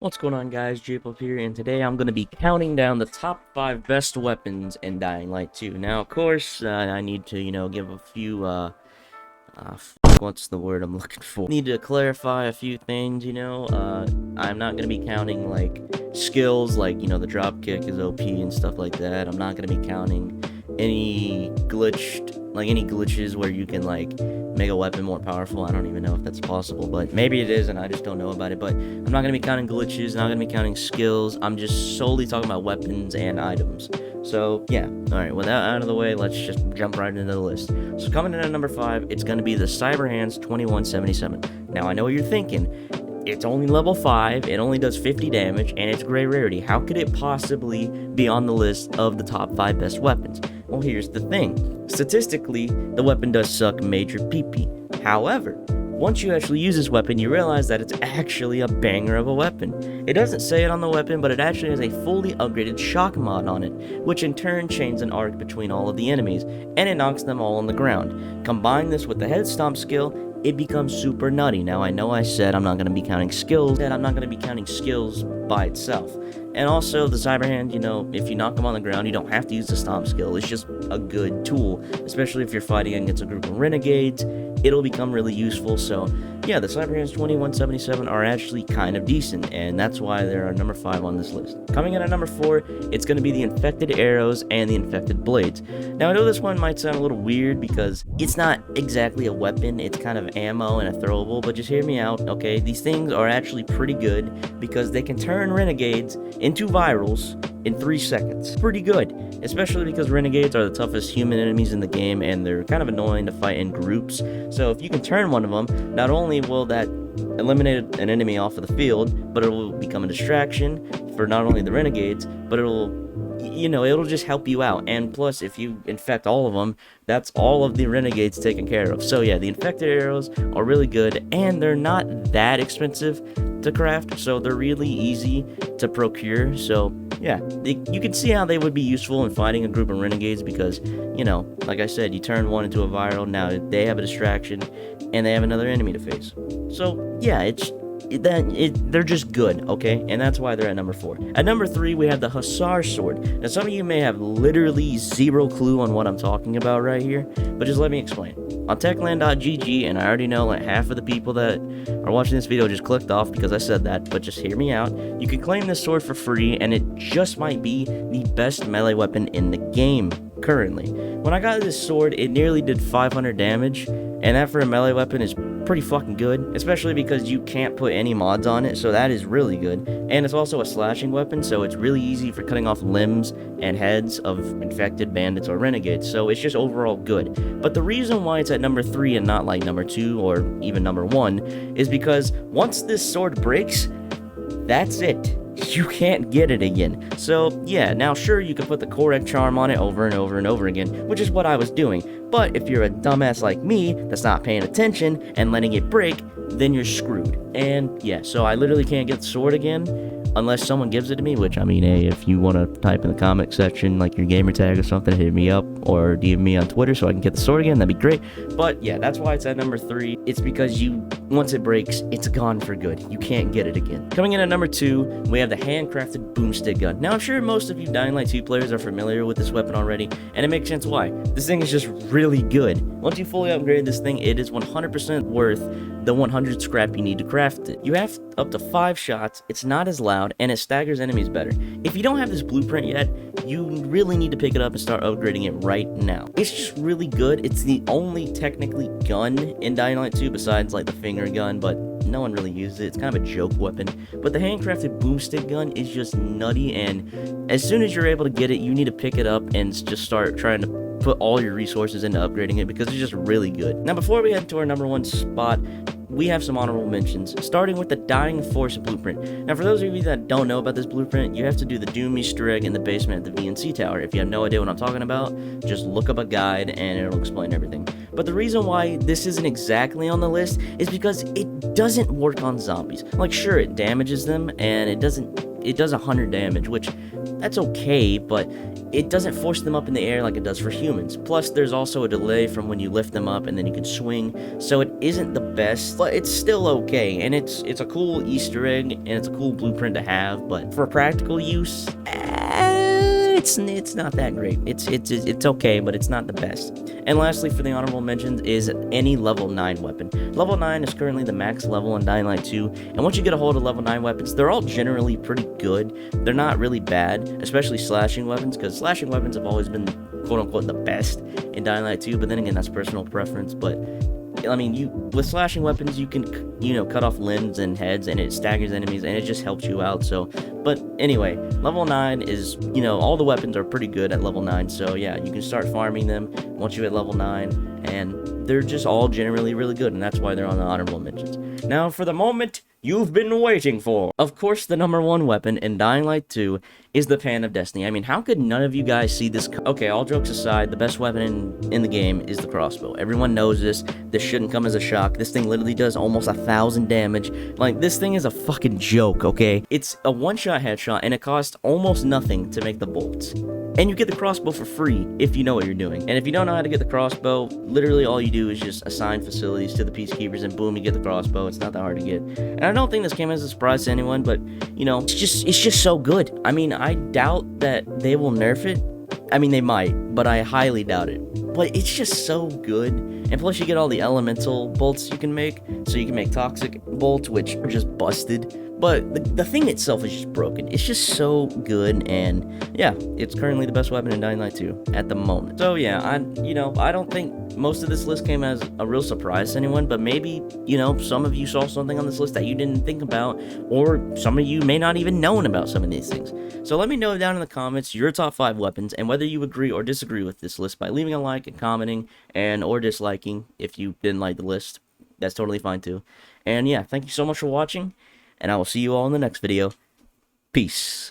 What's going on, guys? Jape here, and today I'm going to be counting down the top 5 best weapons in Dying Light 2. Now, of course, I need to, give a few, what's the word I'm looking for? Need to clarify a few things, I'm not going to be counting, skills, the drop kick is OP and stuff like that. I'm not going to be counting any glitches where you can, make a weapon more powerful. I don't even know if that's possible, but maybe it is and I just don't know about it. But I'm not going to be counting glitches, not going to be counting skills. I'm just solely talking about weapons and items. So yeah, alright, with that out of the way, let's just jump right into the list. So coming in at number 5, it's going to be the Cyberhands 2177. Now I know what you're thinking, it's only level 5, it only does 50 damage, and it's gray rarity. How could it possibly be on the list of the top 5 best weapons? Well, here's the thing. Statistically, the weapon does suck major pee-pee. However, once you actually use this weapon, you realize that it's actually a banger of a weapon. It doesn't say it on the weapon, but it actually has a fully upgraded shock mod on it, which in turn chains an arc between all of the enemies, and it knocks them all on the ground. Combine this with the head stomp skill, it becomes super nutty. Now, I know I said I'm not going to be counting skills, by itself. And also, the Cyberhand, if you knock them on the ground, you don't have to use the stomp skill. It's just a good tool, especially if you're fighting against a group of renegades. It'll become really useful. So yeah, the Cyberhands 2177 are actually kind of decent, and that's why they're number 5 on this list. Coming in at number 4, it's going to be the Infected Arrows and the Infected Blades. Now, I know this one might sound a little weird because it's not exactly a weapon, it's kind of ammo and a throwable, but just hear me out, okay? These things are actually pretty good because they can turn renegades into virals in 3 seconds. Pretty good, especially because renegades are the toughest human enemies in the game, and they're kind of annoying to fight in groups. So if you can turn one of them, not only will that eliminate an enemy off of the field, but it will become a distraction for not only the renegades, but it'll just help you out. And plus, if you infect all of them, that's all of the renegades taken care of. So yeah, the infected arrows are really good, and they're not that expensive to craft, so they're really easy to procure. So yeah, you can see how they would be useful in fighting a group of renegades because, like I said, you turn one into a viral, now they have a distraction, and they have another enemy to face. So yeah, they're just good, okay? And that's why they're at number 4. At number 3, we have the Hussar Sword. Now, some of you may have literally zero clue on what I'm talking about right here, but just let me explain. On techland.gg, and I already know half of the people that are watching this video just clicked off because I said that, but just hear me out. You can claim this sword for free, and it just might be the best melee weapon in the game currently. When I got this sword, it nearly did 500 damage, and that for a melee weapon is pretty fucking good, especially because you can't put any mods on it, so that is really good. And it's also a slashing weapon, so it's really easy for cutting off limbs and heads of infected bandits or renegades, so it's just overall good. But the reason why it's at number 3 and not number 2 or even number 1 is because once this sword breaks, that's it. You can't get it again. So yeah, now sure, you can put the correct charm on it over and over and over again, which is what I was doing. But if you're a dumbass like me that's not paying attention and letting it break, then you're screwed. And yeah, so I literally can't get the sword again unless someone gives it to me, which, I mean, hey, if you want to type in the comment section your gamer tag or something, hit me up or DM me on Twitter so I can get the sword again, that'd be great. But yeah, that's why it's at number 3. It's because once it breaks, it's gone for good. You can't get it again. Coming in at number 2, we have the handcrafted Boomstick Gun. Now, I'm sure most of you Dying Light 2 players are familiar with this weapon already, and it makes sense why. This thing is just really good. Once you fully upgrade this thing, it is 100% worth the 100 scrap you need to craft it. You have up to 5 shots, it's not as loud, and it staggers enemies better. If you don't have this blueprint yet, you really need to pick it up and start upgrading it right now. It's just really good. It's the only technically gun in Dying Light 2 besides the finger gun, but no one really uses it. It's kind of a joke weapon. But the handcrafted Boomstick Gun is just nutty, and as soon as you're able to get it, you need to pick it up and just start trying to put all your resources into upgrading it because it's just really good. Now, before we head to our number 1 spot, we have some honorable mentions, starting with the Dying Force blueprint. Now, for those of you that don't know about this blueprint, you have to do the Doom Easter egg in the basement at the VNC Tower. If you have no idea what I'm talking about, just look up a guide and it'll explain everything. But the reason why this isn't exactly on the list is because it doesn't work on zombies. Sure, it damages them, and it does 100 damage, which that's okay, but it doesn't force them up in the air like it does for humans. Plus, there's also a delay from when you lift them up and then you can swing, so it isn't the best, but it's still okay, and it's a cool Easter egg, and it's a cool blueprint to have, but for practical use, it's not that great. It's okay, but it's not the best. And lastly, for the honorable mentions, is any level 9 weapon. Level 9 is currently the max level in Dying Light 2, and once you get a hold of level 9 weapons, they're all generally pretty good. They're not really bad, especially slashing weapons, because slashing weapons have always been quote-unquote the best in Dying Light 2, but then again, that's personal preference. But I mean, with slashing weapons, you can, cut off limbs and heads, and it staggers enemies, and it just helps you out, so. But anyway, level 9 is, all the weapons are pretty good at level 9, so yeah, you can start farming them once you hit level 9, and they're just all generally really good, and that's why they're on the honorable mentions. Now, for the moment you've been waiting for. Of course, the number 1 weapon in Dying Light 2 is the Pan of Destiny. I mean, how could none of you guys see this? Okay, all jokes aside, the best weapon in the game is the crossbow. Everyone knows this. This shouldn't come as a shock. This thing literally does almost 1,000 damage. Like, this thing is a fucking joke, okay? It's a one-shot headshot, and it costs almost nothing to make the bolts. And you get the crossbow for free if you know what you're doing. And if you don't know how to get the crossbow, literally all you do is just assign facilities to the peacekeepers, and boom, you get the crossbow. It's not that hard to get. And I don't think this came as a surprise to anyone, but it's just so good. I mean, I doubt that they will nerf it. I mean, they might, but I highly doubt it. But it's just so good. And plus, you get all the elemental bolts you can make. So you can make toxic bolts, which are just busted. But the thing itself is just broken. It's just so good, and yeah, it's currently the best weapon in Dying Light 2 at the moment. So yeah, I don't think most of this list came as a real surprise to anyone, but maybe, some of you saw something on this list that you didn't think about, or some of you may not even known about some of these things. So let me know down in the comments your top 5 weapons, and whether you agree or disagree with this list by leaving a like and commenting, or disliking if you didn't like the list. That's totally fine too. And yeah, thank you so much for watching, and I will see you all in the next video. Peace.